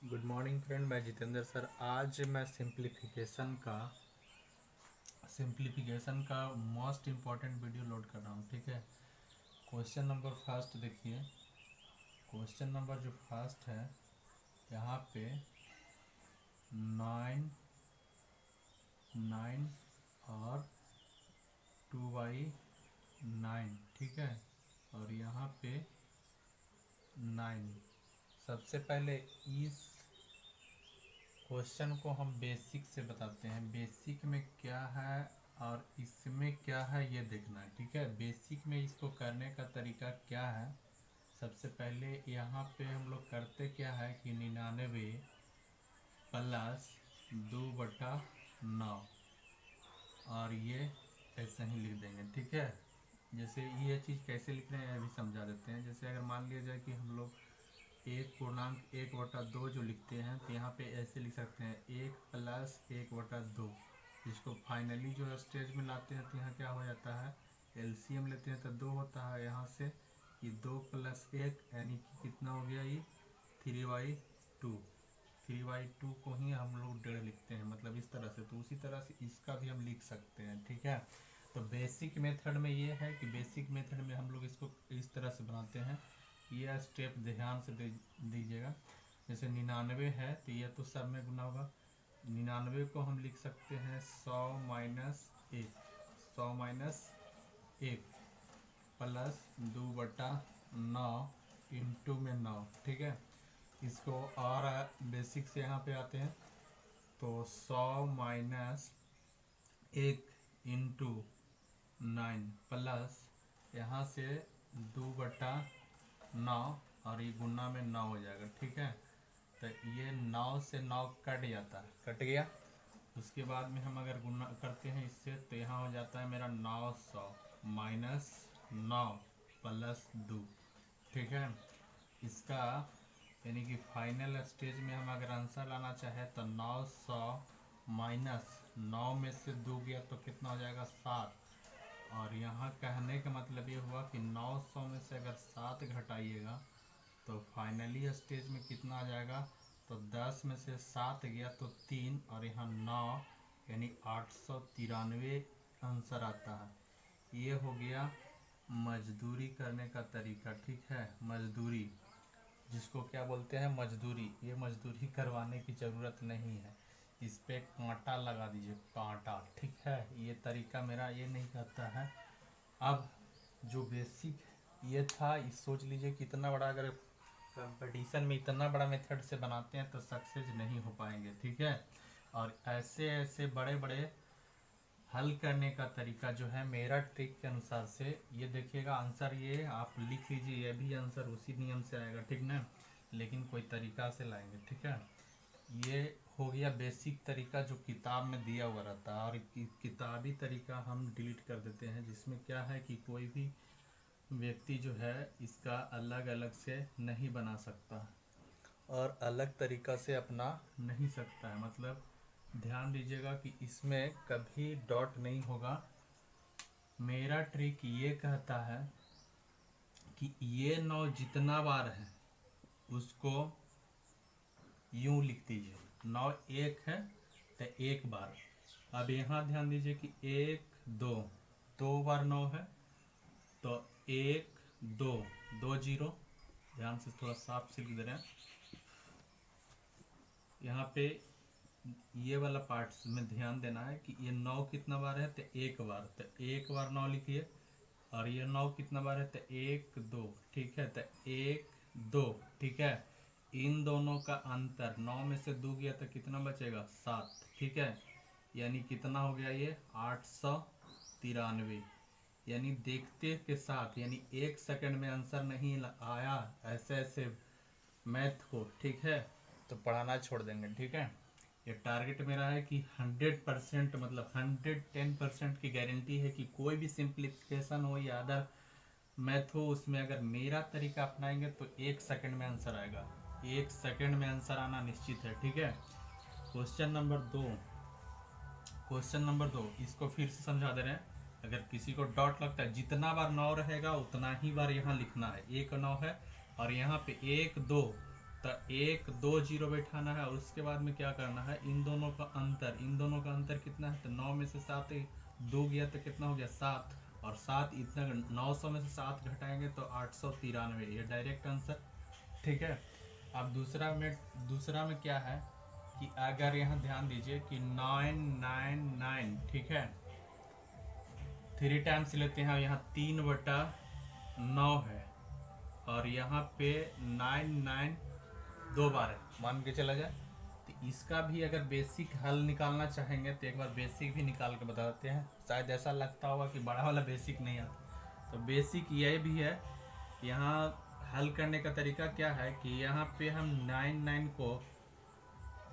Good morning friend, मैं Jitendra sir. आज मैं सिंप्लीफिकेशन का मोस्ट इम्पॉर्टेंट वीडियो लोड कर रहा हूँ। ठीक है, क्वेश्चन नंबर फर्स्ट देखिए। क्वेश्चन नंबर जो फर्स्ट है, यहाँ पे 9 और 2/9, ठीक है, और यहाँ पे 9। सबसे पहले इस क्वेश्चन को हम बेसिक से बताते हैं, बेसिक में क्या है और इसमें क्या है ये देखना है। ठीक है, बेसिक में इसको करने का तरीका क्या है। सबसे पहले यहाँ पे हम लोग करते क्या है कि 99 प्लस 2/9, और ये ऐसे ही लिख देंगे। ठीक है, जैसे ये चीज़ कैसे लिख रहे हैं अभी समझा देते हैं। जैसे अगर मान लिया जाए कि हम लोग 1/1/2 जो लिखते हैं, तो यहाँ पे ऐसे लिख सकते हैं 1 + 1/2, जिसको फाइनली जो स्टेज में लाते हैं तो यहाँ क्या हो जाता है, एलसीएम लेते हैं तो 2 होता है। यहाँ से कि 2 + 1 यानी कि कितना हो गया, ये 3/2। 3/2 को ही हम लोग 1.5 लिखते हैं, मतलब इस तरह से। तो उसी तरह से इसका भी हम लिख सकते हैं। ठीक है, तो बेसिक मेथड में ये है कि बेसिक मेथड में हम लोग इसको इस तरह से बनाते हैं। ये स्टेप ध्यान से दीजिएगा। जैसे 99 है तो ये तो सब में गुना होगा। 99 को हम लिख सकते हैं 100 - 1, 100 - 1 प्लस 2/9 इंटू में 9। ठीक है, इसको और बेसिक से यहाँ पे आते हैं तो 100 - 1 इंटू 9 प्लस यहाँ से 2/9, और ये गुना में 9 हो जाएगा। ठीक है, तो ये 9 से 9 कट जाता है, कट गया। उसके बाद में हम अगर गुना करते हैं इससे, तो यहाँ हो जाता है मेरा 900 - 9 प्लस 2। ठीक है, इसका यानी कि फाइनल स्टेज में हम अगर आंसर लाना चाहे तो 900 - 9 में से 2 गया तो कितना हो जाएगा, 7। और यहाँ कहने का मतलब ये हुआ कि 900 में से अगर 7 घटाइएगा तो फाइनली स्टेज में कितना आ जाएगा, तो 10 में से 7 गया तो 3, और यहाँ 9 यानी 893 आंसर आता है। ये हो गया मजदूरी करने का तरीका। ठीक है, मजदूरी जिसको क्या बोलते हैं, मजदूरी। ये मजदूरी करवाने की ज़रूरत नहीं है, इस पे कांटा लगा दीजिए, कांटा। ठीक है, ये तरीका मेरा ये नहीं कहता है। अब जो बेसिक ये था, इस सोच लीजिए कितना बड़ा, अगर कंपटीशन में इतना बड़ा मेथड से बनाते हैं तो सक्सेस नहीं हो पाएंगे। ठीक है, और ऐसे ऐसे बड़े बड़े हल करने का तरीका जो है मेरा ट्रिक के अनुसार से, ये देखिएगा आंसर, ये आप लिख लीजिए, ये भी आंसर उसी नियम से आएगा। ठीक ना, लेकिन कोई तरीका से लाएंगे। ठीक है, ये हो गया बेसिक तरीका जो किताब में दिया हुआ रहता है, और किताबी तरीका हम डिलीट कर देते हैं, जिसमें क्या है कि कोई भी व्यक्ति जो है इसका अलग अलग से नहीं बना सकता और अलग तरीका से अपना नहीं सकता है। मतलब ध्यान दीजिएगा कि इसमें कभी डॉट नहीं होगा। मेरा ट्रिक ये कहता है कि ये 9 जितना बार है उसको यूं लिख दीजिए। 9 एक है तो एक बार। अब यहाँ ध्यान दीजिए कि 1 2, 2 बार 9 है तो 1 2, 2 0। ध्यान से थोड़ा साफ से लिख दे रहे हैं यहाँ पे। ये वाला पार्ट में ध्यान देना है कि ये 9 कितना बार है, तो एक बार, तो एक बार 9 लिखिए। और ये 9 कितना बार है, तो 1 2। ठीक है, तो 1 2। ठीक है, इन दोनों का अंतर 9 में से 2 गया तो कितना बचेगा, 7। ठीक है, यानी कितना हो गया, ये 893। यानी देखते के साथ, यानी 1 सेकंड में आंसर नहीं आया ऐसे ऐसे मैथ को, ठीक है, तो पढ़ाना छोड़ देंगे। ठीक है, ये टारगेट मेरा है कि 100%, मतलब 110% की गारंटी है कि कोई भी सिंप्लीफिकेशन हो या अदर मैथ हो, उसमें अगर मेरा तरीका अपनाएंगे तो 1 सेकंड में आंसर आएगा। 1 सेकंड में आंसर आना निश्चित है। ठीक है, क्वेश्चन नंबर 2। क्वेश्चन नंबर 2 इसको फिर से समझा दे रहे हैं। अगर किसी को डॉट लगता है, जितना बार 9 रहेगा उतना ही बार यहाँ लिखना है। 1 9 है और यहाँ पे 1 2, तो 1 2 जीरो बैठाना है, और उसके बाद में क्या करना है, इन दोनों का अंतर कितना है, तो 9 में से 7 2 गया तो कितना हो गया 7, और 7 इतना 900 में से 7 घटाएंगे तो 893, ये डायरेक्ट आंसर। ठीक है। अब दूसरा में क्या है कि अगर यहाँ ध्यान दीजिए कि 999, ठीक है, 3 टाइम्स लेते हैं, यहाँ 3/9 है, और यहाँ पे 99 2 बार है, मान के चला जाए। तो इसका भी अगर बेसिक हल निकालना चाहेंगे तो एक बार बेसिक भी निकाल के बता देते हैं। शायद ऐसा लगता होगा कि बड़ा वाला बेसिक नहीं आता, तो बेसिक ये भी है। यहाँ हल करने का तरीका क्या है कि यहाँ पे हम 99 को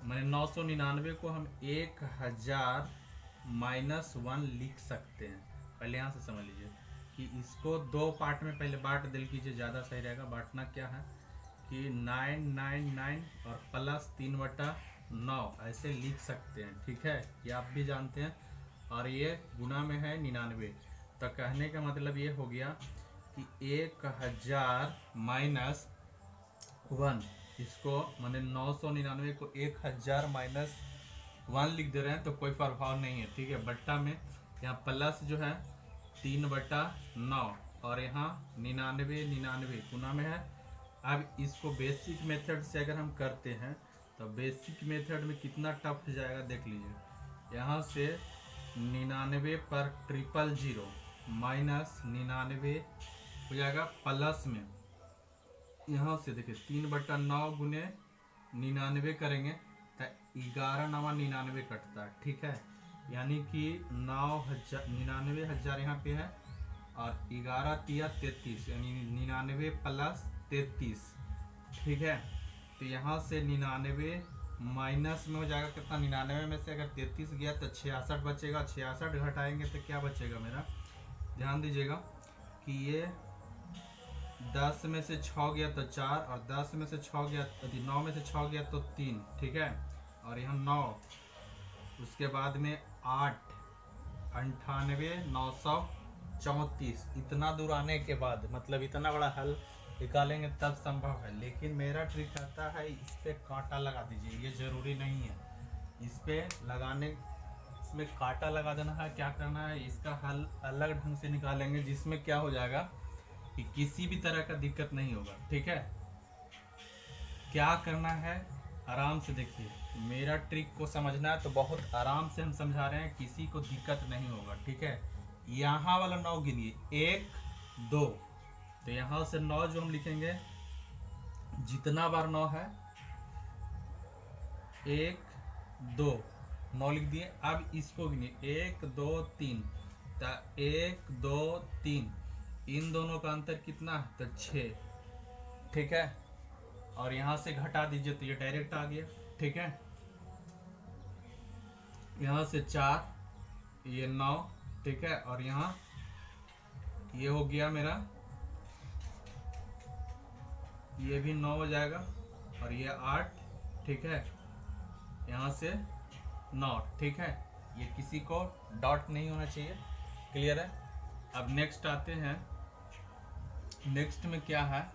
मैंने 999 को हम 1000 - 1 लिख सकते हैं। पहले यहाँ से समझ लीजिए कि इसको 2 पार्ट में पहले बांट दिल कीजिए, ज़्यादा सही रहेगा। बांटना क्या है कि 999 और प्लस 3/9 ऐसे लिख सकते हैं। ठीक है, ये आप भी जानते हैं। और ये गुना में है 99, तो कहने का मतलब ये हो गया कि 1000 - 1, इसको मैंने 999 को 1000 - 1 लिख दे रहे हैं, तो कोई प्रभाव नहीं है। ठीक है, बट्टा में यहाँ प्लस जो है 3/9, और यहाँ 99 गुना में है। अब इसको बेसिक मेथड से अगर हम करते हैं तो बेसिक मेथड में कितना टफ जाएगा देख लीजिए। यहाँ से 99 पर 000 माइनस 99 हो जाएगा प्लस में, यहाँ से देखिए 3/9 गुने 99 करेंगे तो 11 9 99 कटता है। ठीक है, यानी कि 99,000 यहाँ पे है, और 11 3 33, यानी 99 प्लस 33। ठीक है, तो यहाँ से 99 माइनस में हो जाएगा कितना, 99 में से अगर 33 गया तो 66 बचेगा। 66 घटाएंगे तो क्या बचेगा मेरा, ध्यान दीजिएगा कि ये 10 में से 6 गया तो 4, और 10 में से 6 गया, 9 में से 6 गया तो 3। ठीक है, और यहाँ 9, उसके बाद में 8 98 934। इतना दूर आने के बाद मतलब इतना बड़ा हल निकालेंगे तब संभव है। लेकिन मेरा ट्रिक कहता है इस पे कांटा लगा दीजिए, ये जरूरी नहीं है। इस पे लगाने, इसमें कांटा लगा देना है। क्या करना है, इसका हल अलग ढंग से निकालेंगे, जिसमें क्या हो जाएगा कि किसी भी तरह का दिक्कत नहीं होगा। ठीक है, क्या करना है आराम से देखिए, मेरा ट्रिक को समझना है तो बहुत आराम से हम समझा रहे हैं, किसी को दिक्कत नहीं होगा। ठीक है, यहाँ वाला 9 गिनिए, 1 2, तो यहाँ से 9 जो हम लिखेंगे, जितना बार 9 है 1 2 9 लिख दिए। अब इसको गिनिए 1 2 3, तो 1 2 3, इन दोनों का अंतर कितना है तो 6। ठीक है, और यहाँ से घटा दीजिए तो ये डायरेक्ट आ गया। ठीक है, यहाँ से 4, ये 9। ठीक है, और यहाँ ये हो गया मेरा, ये भी 9 हो जाएगा, और ये 8। ठीक है, यहाँ से 9। ठीक है, ये किसी को डॉट नहीं होना चाहिए, क्लियर है। अब नेक्स्ट आते हैं, नेक्स्ट में क्या है,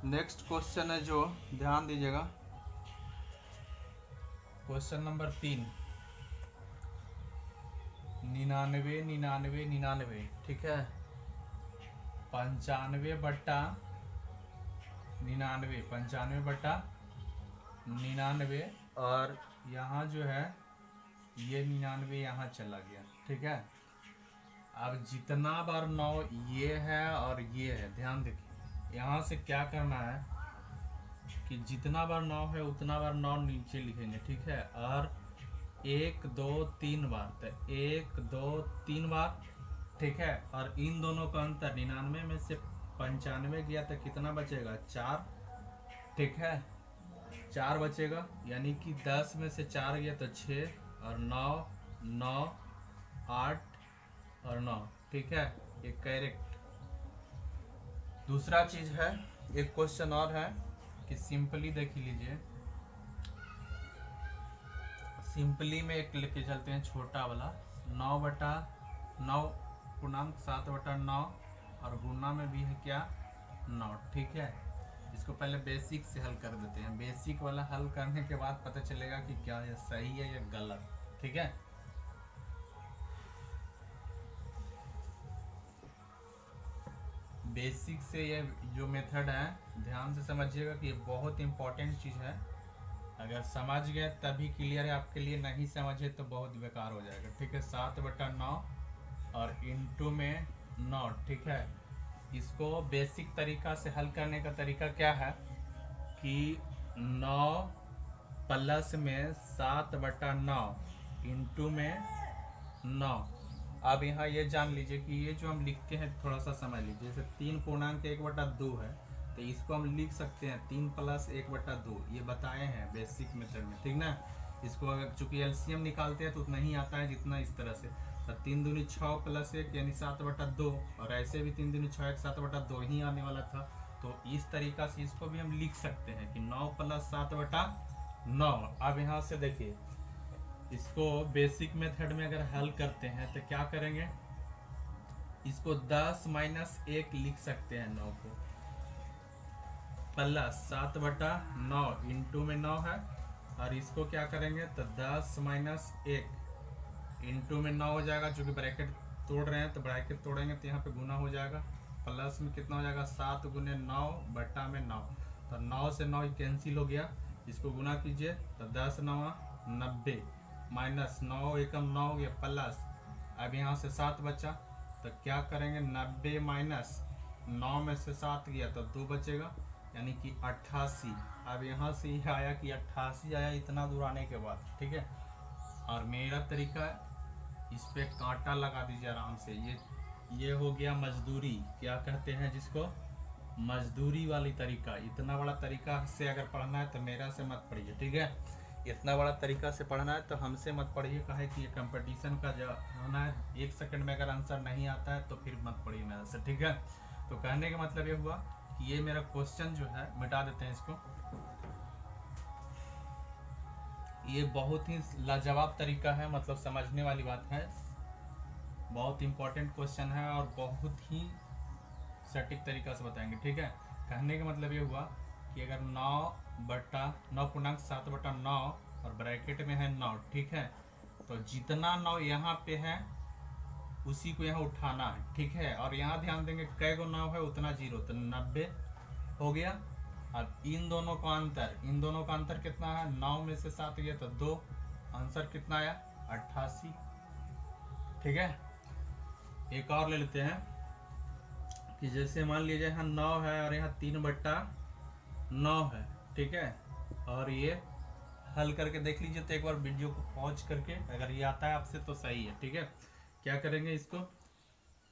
नेक्स्ट क्वेश्चन है जो ध्यान दीजिएगा, क्वेश्चन नंबर 3, 99 99 99। ठीक है, 95 बट्टा 99, 95 बट्टा 99, और यहाँ जो है ये 99 यहाँ चला गया। ठीक है, अब जितना बार 9 ये है और ये है, ध्यान देखिए, यहाँ से क्या करना है कि जितना बार 9 है उतना बार 9 नीचे लिखेंगे। ठीक है, और 1 2 3 बार, तो 1 2 3 बार। ठीक है, और इन दोनों का अंतर 99 में से 95 गया तो कितना बचेगा 4। ठीक है, 4 बचेगा, यानी कि 10 में से 4 गया तो 6, और 9 9 8 और 9। ठीक है, ये करेक्ट। दूसरा चीज है, एक क्वेश्चन और है कि सिंपली देख लीजिए, सिंपली में एक लेके चलते हैं छोटा वाला, 9/9 पूर्णांक 7/9, और गुना में भी है क्या 9, ठीक है। इसको पहले बेसिक से हल कर देते हैं। बेसिक वाला हल करने के बाद पता चलेगा कि क्या ये सही है या गलत, ठीक है। बेसिक से ये जो मेथड है ध्यान से समझिएगा कि ये बहुत इंपॉर्टेंट चीज़ है। अगर समझ गए तभी क्लियर है, आपके लिए नहीं समझे तो बहुत बेकार हो जाएगा, ठीक है। 7/9 और इंटू में 9, ठीक है। इसको बेसिक तरीका से हल करने का तरीका क्या है कि 9 प्लस में 7/9 इंटू में 9। अब यहाँ ये जान लीजिए कि ये जो हम लिखते हैं थोड़ा सा समझ लीजिए। जैसे 3.1/2 है तो इसको हम लिख सकते हैं 3 + 1/2। ये बताए हैं बेसिक मेथड में, ठीक ना। इसको अगर चूंकि एलसीएम निकालते हैं तो उतना ही आता है जितना इस तरह से। तो 3 दूनी 6 + 1 यानी 7/2, और ऐसे भी 3 दूनी 6 1 7/2 ही आने वाला था। तो इस तरीका से इसको भी हम लिख सकते हैं कि 9 + 7/9। अब यहाँ से देखिए, इसको बेसिक मेथड में अगर हल करते हैं तो क्या करेंगे, इसको 10 - 1 लिख सकते हैं 9 को, प्लस 7/9 इंटू में 9 है। और इसको क्या करेंगे तो 10 - 1 इंटू में 9 हो जाएगा। चूंकि ब्रैकेट तोड़ रहे हैं तो ब्रैकेट तोड़ेंगे तो यहाँ पे गुना हो जाएगा। प्लस में कितना हो जाएगा 7 × 9/9। तो 9 से 9 कैंसिल हो गया। इसको गुना कीजिए तो 10 × 9 = 90, माइनस 9 एकम 9 हो गया, प्लस अब यहाँ से 7 बचा तो क्या करेंगे 90 माइनस 9 में से 7 गया तो 2 बचेगा, यानी कि 88। अब यहाँ से ये आया कि 88 आया इतना दूर आने के बाद, ठीक है। और मेरा तरीका है, इस पे कांटा लगा दीजिए आराम से। ये हो गया मजदूरी, क्या कहते हैं जिसको, मजदूरी वाली तरीका। इतना बड़ा तरीका से अगर पढ़ना है तो मेरा से मत पढ़िए, ठीक है। इतना बड़ा तरीका से पढ़ना है तो हमसे मत पढ़िए, कहे कि ये कंपटीशन का जो होना है 1 सेकंड में अगर आंसर नहीं आता है तो फिर मत पढ़िए मेरे से, ठीक है। तो कहने का मतलब ये हुआ कि ये मेरा क्वेश्चन जो है, मिटा देते हैं इसको। ये बहुत ही लाजवाब तरीका है, मतलब समझने वाली बात है। बहुत इंपॉर्टेंट क्वेश्चन है और बहुत ही सटीक तरीका से बताएंगे, ठीक है। कहने का मतलब ये हुआ कि अगर 9/9.7/9 और ब्रैकेट में है 9, ठीक है। तो जितना 9 यहाँ पे है उसी को यहाँ उठाना है, ठीक है। और यहाँ ध्यान देंगे कै गो 9 है उतना 0, तो 90 हो गया। अब इन दोनों का अंतर कितना है, 9 में से 7 गया तो 2, आंसर कितना आया 88, ठीक है। एक और ले लेते हैं कि जैसे मान लीजिए यहाँ 9 है और यहाँ 3/9 है, ठीक है। और ये हल करके देख लीजिए, तो एक बार वीडियो को पॉज करके, अगर ये आता है आपसे तो सही है, ठीक है। क्या करेंगे इसको,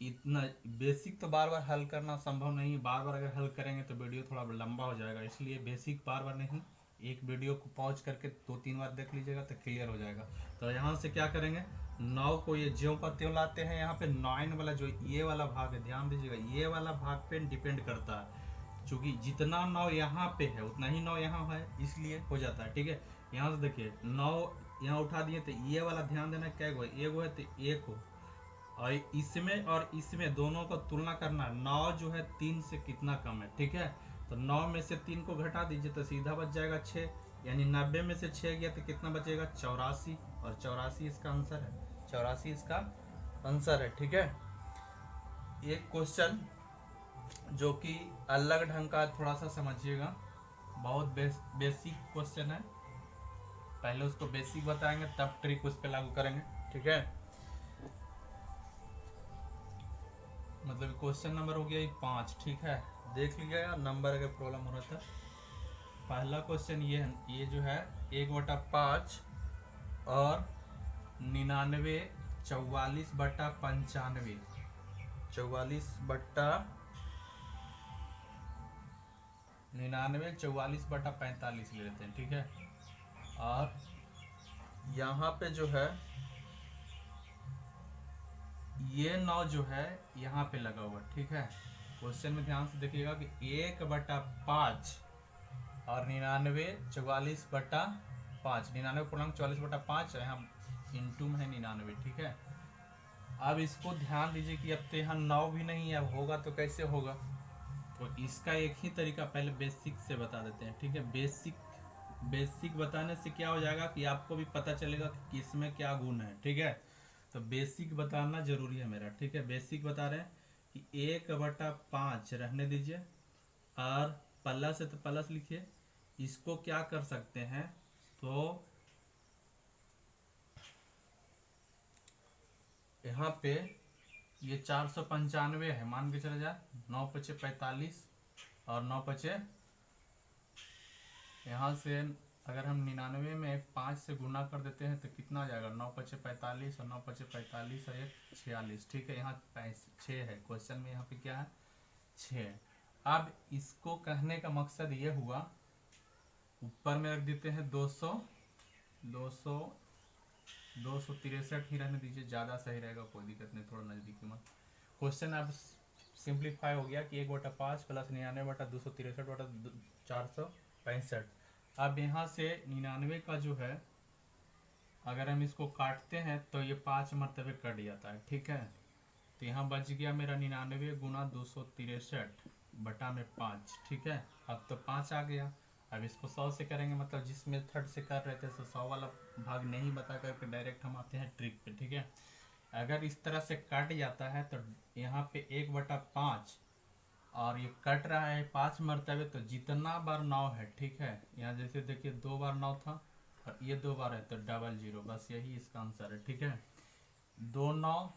इतना बेसिक तो बार बार हल करना संभव नहीं है। बार बार अगर हल करेंगे तो वीडियो थोड़ा लंबा हो जाएगा, इसलिए बेसिक बार बार नहीं, एक वीडियो को पॉज करके 2-3 बार देख लीजिएगा तो क्लियर हो जाएगा। तो यहाँ से क्या करेंगे, 9 को ये ज्यों का त्यों लाते हैं। यहाँ पे 9 वाला जो ये वाला भाग है, ध्यान दीजिएगा, ये वाला भाग पे डिपेंड करता है। चूँकि जितना 9 यहाँ पे है उतना ही 9 यहाँ है, इसलिए हो जाता है, ठीक है। यहाँ से देखिए 9 यहाँ उठा दिए तो ये वाला ध्यान देना क्या गो, एगो है तो 1 हो, और इसमें दोनों को तुलना करना। 9 जो है 3 से कितना कम है, ठीक है। तो 9 में से 3 को घटा दीजिए तो सीधा बच जाएगा 6, यानी 90 में से 6 गया तो कितना बचेगा 84, और 84 इसका आंसर है, 84 इसका आंसर है, ठीक है। एक क्वेश्चन जो कि अलग ढंग का, थोड़ा सा समझिएगा, बहुत बेसिक क्वेश्चन है। पहले उसको बेसिक बताएंगे तब ट्रिक उस पर लागू करेंगे, ठीक है। मतलब क्वेश्चन नंबर हो गया 5, ठीक है। देख लीजिएगा नंबर अगर प्रॉब्लम हो रहा था। पहला क्वेश्चन ये जो है 1/5 और 99 44/95, 44/45 ले लेते हैं, ठीक है। और यहाँ पे जो है ये 9 जो है यहाँ पे लगा हुआ, ठीक है। क्वेश्चन में ध्यान से देखिएगा कि 1/5 और 99 44/5, 99.44/5 यहाँ इंटू में है 99, ठीक है। अब इसको ध्यान दीजिए कि अब तो यहाँ 9 भी नहीं है, अब होगा तो कैसे होगा, तो इसका एक ही तरीका पहले बेसिक से बता देते हैं, ठीक है। बेसिक बताने से क्या हो जाएगा कि आपको भी पता चलेगा कि किसमें क्या गुण है, ठीक है। तो बेसिक बताना जरूरी है मेरा, ठीक है। बेसिक बता रहे हैं कि 1/5 रहने दीजिए और प्लस है तो प्लस लिखिए। इसको क्या कर सकते हैं, तो यहाँ पे ये 495 है, मान के चले जाए 9×5 = 45 और 9×5 यहाँ से अगर हम 99 में 5 से गुना कर देते हैं तो कितना आ जाएगा, 9×5 = 45 और 9×5 = 45 और 1 46, ठीक है। यहाँ 6 है, क्वेश्चन में यहाँ पे क्या है 6। अब इसको कहने का मकसद ये हुआ, ऊपर में रख देते हैं 263 ही रहने दीजिए, ज़्यादा सही रहेगा, कोई दिक्कत नहीं, थोड़ा नज़दीकी मत। क्वेश्चन अब सिंप्लीफाई हो गया कि 1/5 + 99/263/465। अब यहाँ से 99 का जो है अगर हम इसको काटते हैं तो ये 5 मरतबे कट जाता है, ठीक है। तो यहाँ बच गया मेरा 99 × 263/5, ठीक है। अब तो 5 आ गया। अब इसको 100 से करेंगे, मतलब जिस मेथड से कर रहे थे तो 100 वाला भाग नहीं बता करके डायरेक्ट हम आते हैं ट्रिक पे, ठीक है। अगर इस तरह से कट जाता है तो यहाँ पे 1/5 और ये कट रहा है 5 मरतबे, तो जितना बार 9 है, ठीक है। यहाँ जैसे देखिए 2 बार 9 था और ये 2 बार है तो 00, बस यही इसका आंसर है, ठीक है। 2 9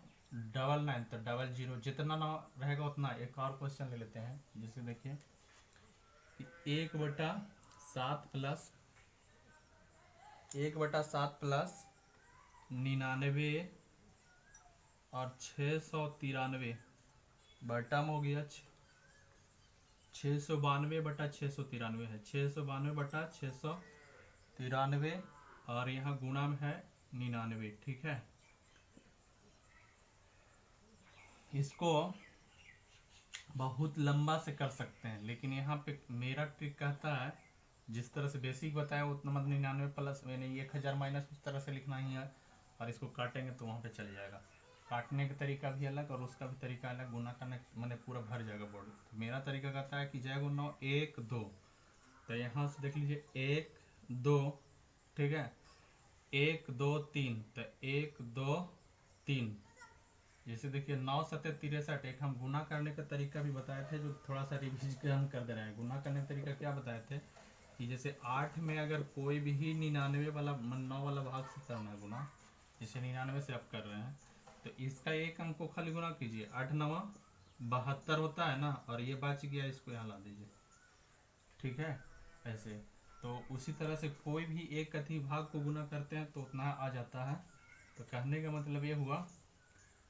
99 तो 00, जितना 9 रहेगा उतना। एक और क्वेश्चन ले लेते हैं, जैसे देखिए 1/7 प्लस 99 और 693 बटा में हो गया 692/693 है, 692/693 और यहाँ गुणा में है 99, ठीक है। इसको बहुत लंबा से कर सकते हैं, लेकिन यहाँ पे मेरा ट्रिक कहता है जिस तरह से बेसिक बताया उतना, मतलब 99 प्लस मैंने 1000 माइनस उस तरह से लिखना ही है। और इसको काटेंगे तो वहाँ पे चल जाएगा, काटने का तरीका भी अलग और उसका भी तरीका अलग, गुना करने मैंने पूरा भर जाएगा बोर्ड। तो मेरा तरीका कहता है कि जय गुण 9 1 2, तो यहाँ से देख लीजिए 1 2, ठीक है। 1 2 3, तो 1 2 3। जैसे देखिए 9 7 63, एक हम गुना करने का तरीका भी बताए थे, जो थोड़ा सा रिविजन कर दे रहे हैं। गुना करने का तरीका क्या बताए थे कि जैसे 8 में अगर कोई भी 99 वाला 9 वाला भाग से करना है गुना, जैसे 99 से आप कर रहे हैं तो इसका एक अंक को खाली गुना कीजिए, 8 9 72 होता है ना, और ये बच गया, इसको यहाँ ला दीजिए, ठीक है। ऐसे तो उसी तरह से कोई भी एक अति भाग को गुना करते हैं तो उतना आ जाता है। तो कहने का मतलब ये हुआ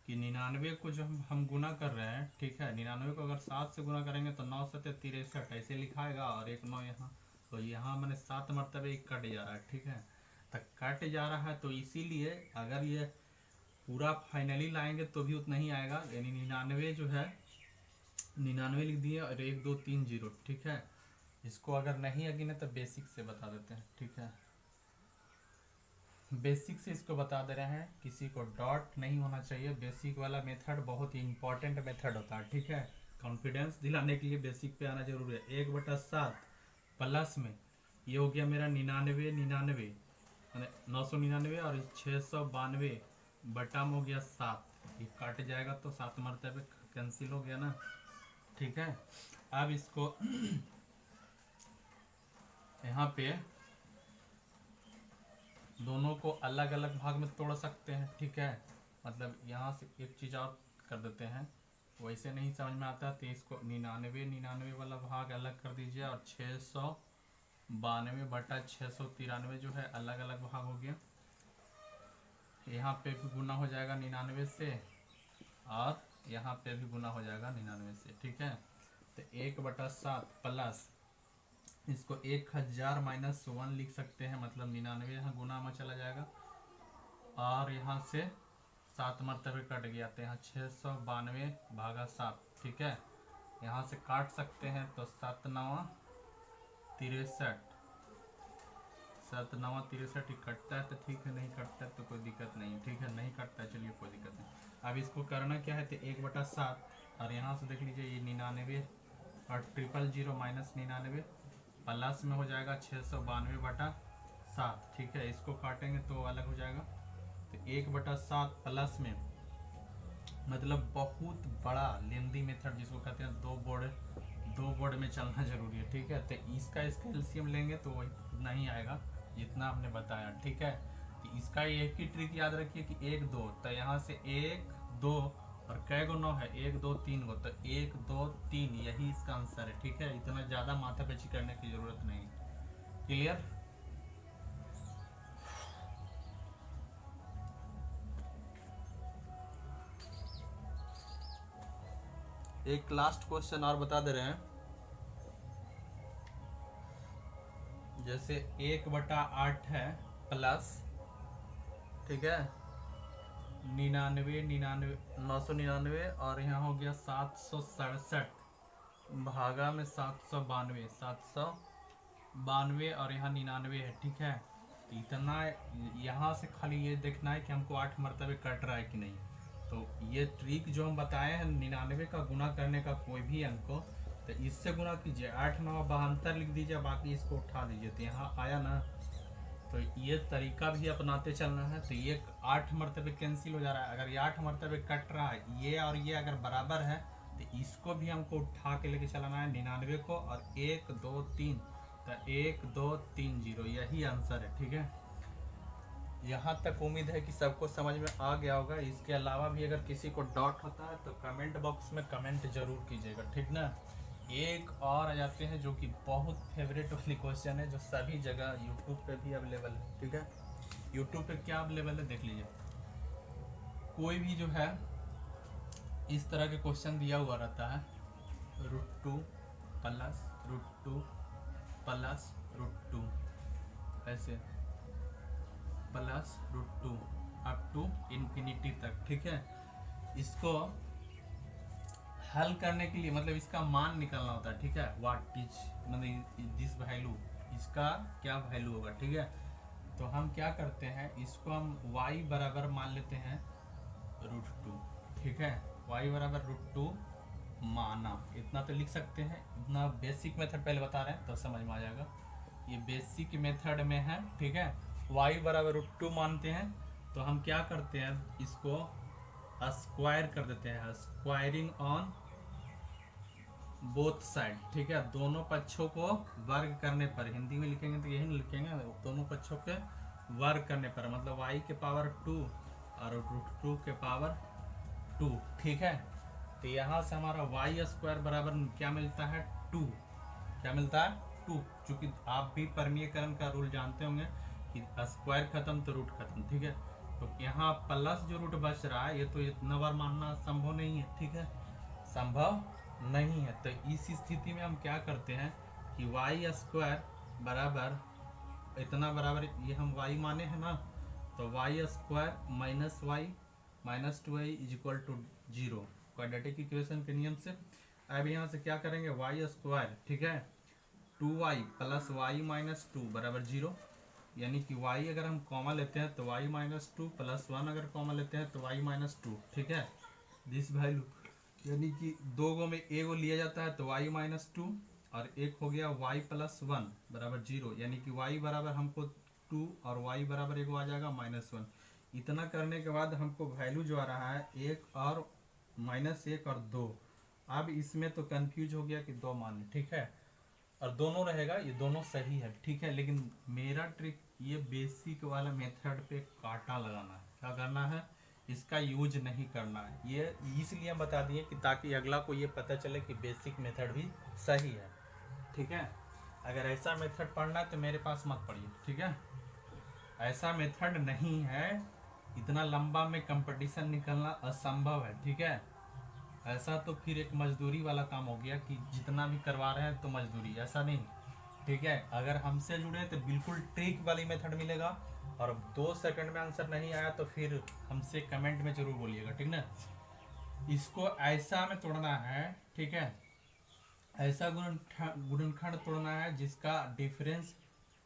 कि 99 को जो हम गुना कर रहे हैं, ठीक है, 99 को अगर 7 से गुना करेंगे तो 9 7 63 ऐसे लिखाएगा और 1 9 यहाँ, तो यहाँ मैंने 7 मरतबे कट जा रहा है, ठीक है। तो कट जा रहा है तो इसीलिए अगर ये पूरा फाइनली लाएंगे तो भी उतना ही आएगा, यानी 99 जो है 99 लिख दिए और 1 2 3 0, ठीक है। इसको अगर नहीं अगिने तो बेसिक से बता देते हैं, ठीक है। बेसिक से इसको बता दे रहे हैं, किसी को डॉट नहीं होना चाहिए। बेसिक वाला मेथड बहुत ही इंपॉर्टेंट मेथड होता है, ठीक है। कॉन्फिडेंस दिलाने के लिए बेसिक पे आना जरूरी है। 1/7 प्लस में ये हो गया मेरा 99 999 और 692 बटा में हो गया 7, ये काट जाएगा तो 7 मरतबे कैंसिल हो गया ना, ठीक है। अब इसको यहाँ पे दोनों को अलग अलग भाग में तोड़ सकते हैं, ठीक है। मतलब यहाँ से एक चीज़ और कर देते हैं, वैसे नहीं समझ में आता तो इसको 99 वाला भाग अलग कर दीजिए और 692/693 जो है अलग अलग भाग हो गया। यहाँ पे भी गुना हो जाएगा 99 से और यहाँ पे भी गुना हो जाएगा 99 से, ठीक है। तो 1/7 प्लस इसको 1000 - 1 लिख सकते हैं, मतलब 99 यहाँ गुना में चला जाएगा और यहाँ से 7 मरतबे कट गया तो यहाँ 692/7, ठीक है। यहाँ से काट सकते हैं तो 7 9 63, 7 9 63 ही कटता है तो ठीक है, नहीं कटता है तो कोई दिक्कत नहीं, ठीक है। नहीं कटता है चलिए कोई दिक्कत नहीं। अब इसको करना क्या है तो 1/7 और यहाँ से देख लीजिए ये 99 और 000 माइनस 99 प्लस में हो जाएगा 692/7। ठीक है, इसको काटेंगे तो अलग हो जाएगा। तो 1/7 प्लस में मतलब बहुत बड़ा लेंदी मेथड जिसको कहते हैं दो बोर्ड में चलना जरूरी है। ठीक है, तो इसका एलसीएम लेंगे तो वही उतना ही आएगा जितना आपने बताया। ठीक है, तो इसका एक ही ट्रिक याद रखिए कि 1 2, तो यहाँ से 1 2 और कै गो 9 है, 1 2 3 गो, तो 1 2 3 यही इसका आंसर है। ठीक है, इतना ज़्यादा माथापेची करने की जरूरत नहीं। क्लियर? एक लास्ट क्वेश्चन और बता दे रहे हैं, जैसे 1/8 है प्लस, ठीक है, 999 और यहाँ हो गया 767 भागा में 792 और यहाँ 99 है। ठीक है, तो इतना यहाँ से खाली ये देखना है कि हमको 8 मरतबे कट रहा है कि नहीं। तो ये ट्रिक जो हम बताए हैं 99 का गुना करने का कोई भी अंक को, तो इससे गुना कीजिए, 8 9 72 लिख दीजिए, बाकी इसको उठा दीजिए, तो यहाँ आया ना। तो ये तरीका भी अपनाते चलना है। तो ये 8 मरतबे कैंसिल हो जा रहा है, अगर ये 8 मरतबे कट रहा है, ये और ये अगर बराबर है तो इसको भी हमको उठा के लेके चलाना है 99 को, और 1 2 3, तो 1 2 3 0 यही आंसर है। ठीक है, यहाँ तक उम्मीद है कि सबको समझ में आ गया होगा। इसके अलावा भी अगर किसी को डाउट होता है तो कमेंट बॉक्स में कमेंट जरूर कीजिएगा। ठीक ना। एक और आ जाते हैं जो कि बहुत फेवरेट वाली क्वेश्चन है, जो सभी जगह यूट्यूब पे भी अवेलेबल है। ठीक है, यूट्यूब पे क्या अवेलेबल है देख लीजिए। कोई भी जो है इस तरह के क्वेश्चन दिया हुआ रहता है, √2 प्लस √2 प्लस √2 ऐसे प्लस √2 अप टू इन्फिनिटी तक। ठीक है, इसको हल करने के लिए मतलब इसका मान निकालना होता है। ठीक है, व्हाट इज मतलब दिस वैल्यू, इसका क्या वैल्यू होगा। ठीक है, तो हम क्या करते हैं, इसको हम y बराबर मान लेते हैं √2। ठीक है, y बराबर √2 माना, इतना तो लिख सकते हैं। इतना बेसिक मेथड पहले बता रहे हैं तो समझ में आ जाएगा, ये बेसिक मेथड में है। ठीक है, y बराबर √2 मानते हैं तो हम क्या करते हैं, इसको स्क्वायर कर देते हैं, स्क्वायरिंग ऑन बोथ साइड। ठीक है, दोनों पक्षों को वर्ग करने पर, हिंदी में लिखेंगे तो यही लिखेंगे, दोनों पक्षों के वर्ग करने पर, मतलब y के पावर 2 और √2 के पावर 2। ठीक है, तो यहाँ से हमारा y² बराबर क्या मिलता है, 2। क्या मिलता है, 2। चूंकि आप भी परमीयकरण का रूल जानते होंगे कि स्क्वायर खत्म तो रूट खत्म। ठीक है, तो यहाँ प्लस जो रूट बच रहा है, ये तो इतना बार मानना संभव नहीं है। ठीक है, संभव नहीं है। तो इस स्थिति में हम क्या करते हैं कि y² बराबर इतना बराबर, ये हम y माने हैं ना, तो y² minus y minus 2y is equal to 0, quadratic equation के नियम से। अब यहाँ से क्या करेंगे, y², ठीक है, 2y प्लस y माइनस 2 बराबर 0, यानी कि y अगर हम कॉमा लेते हैं तो y माइनस 2 प्लस 1 अगर कॉमा लेते हैं तो y माइनस 2। ठीक है, दिस वैल्यू, यानी कि दो गो में ए गो लिया जाता है तो y माइनस 2 और एक हो गया y प्लस 1 बराबर 0, यानी कि y बराबर हमको 2 और y बराबर एक आ जाएगा -1। इतना करने के बाद हमको वैल्यू जो आ रहा है 1 और -1 और 2। अब इसमें तो कंफ्यूज हो गया कि 2 मान, ठीक है, और दोनों रहेगा, ये दोनों सही है। ठीक है, लेकिन मेरा ट्रिक ये बेसिक वाला मेथड पे काटा लगाना है। क्या करना है, इसका यूज नहीं करना है। ये इसलिए हम बता दिए कि ताकि अगला को ये पता चले कि बेसिक मेथड भी सही है। ठीक है, अगर ऐसा मेथड पढ़ना है तो मेरे पास मत पढ़िए। ठीक है, ऐसा मेथड नहीं है, इतना लंबा में कंपटीशन निकलना असंभव है। ठीक है, ऐसा तो फिर एक मजदूरी वाला काम हो गया कि जितना भी करवा रहे हैं तो मजदूरी, ऐसा नहीं। ठीक है, अगर हमसे जुड़े तो बिल्कुल ट्रिक वाली मेथड मिलेगा, और 2 सेकंड में आंसर नहीं आया तो फिर हमसे कमेंट में जरूर बोलिएगा। ठीक ना, इसको ऐसा में तोड़ना है। ठीक है, ऐसा गुणनखंड तोड़ना है जिसका डिफरेंस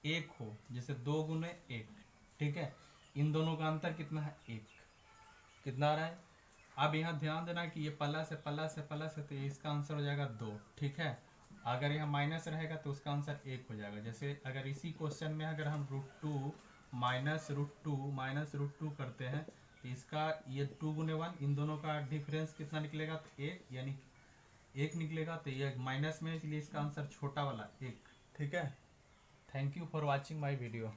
1 हो, जैसे 2 गुने 1। ठीक है, इन दोनों का अंतर कितना है, 1। कितना आ रहा है, अब यहाँ ध्यान देना कि ये प्लस है प्लस है प्लस है, तो इसका आंसर हो जाएगा 2। ठीक है, अगर यहाँ माइनस रहेगा तो उसका आंसर 1 हो जाएगा। जैसे अगर इसी क्वेश्चन में अगर हम √2 -√2 करते हैं तो इसका ये 2 गुने 1 इन दोनों का डिफरेंस कितना निकलेगा, तो 1, यानी 1 निकलेगा। तो ये माइनस में है, इसलिए इसका आंसर छोटा वाला 1। ठीक है। Thank you for watching my video.